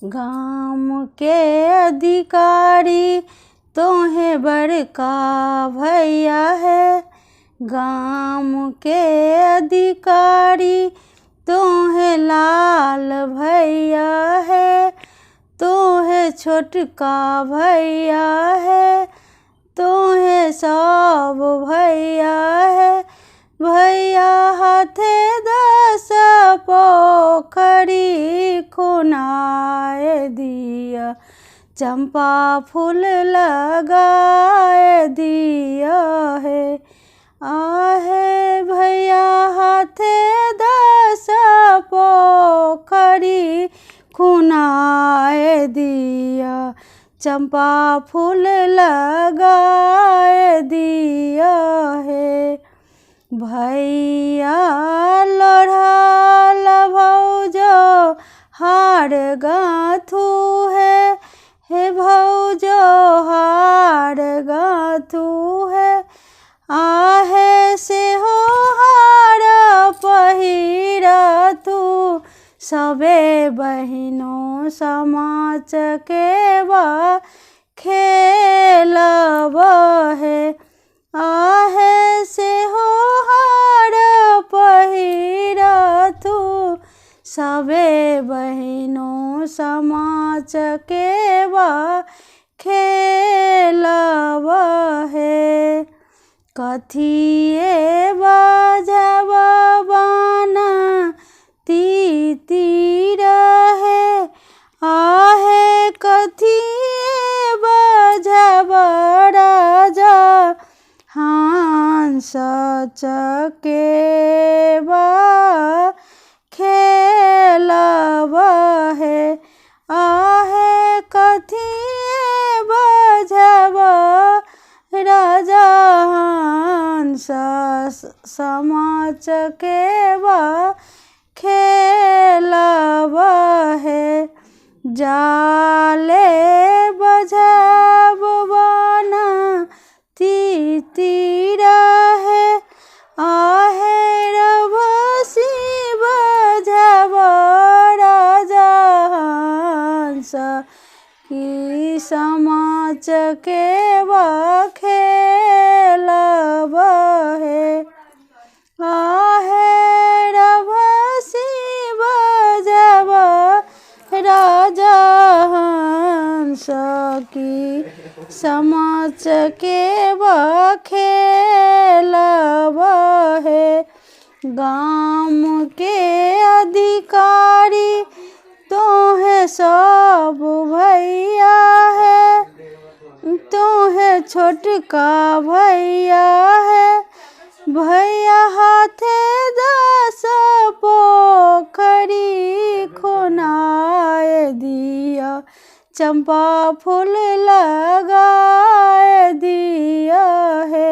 गाम के अधिकारी तोहें बड़का भैया है। गाम के अधिकारी तोहें लाल भैया है। तोहें छोटका भैया है। तोहें सब भैया है। भैया हाथे 10 पोखरी खुनाए दिया। चंपा फूल लगाए दिया है। आहे भैया हाथे 10 पोखरी खुनाए दिया। चंपा फूल लगाए दिया है। भैया लड़ल भौजो हार गाथू है। हे भौजो हार गाथू है। आहे से हो हार पहिरथू। सबे बहिनों समाज के बा खेलब है। आहे से हो हार पहिरथू। सबे बहिनों समाज के बा खेलब है। कथिए बजब बाना तीती रहे। आहे कथिए बजब राजा हंस चकेबा खेलब है। आहे कथिए बजब राजा हंस समाज चकेबा खेलब है। जाले बजब बना तीती रहे। आहे रभसी बजब राजा हंस की समाज के बा खेलब है। आहे रभसी बजब राजा हंस की समाज के बा खेलब है। गाम के अधिकारी तोहें सब भैया है। तोहें छोटका भैया है। भैया हाथे 10 पोखरी खुनाए दिया। चंपा फूल लगाए दिया है।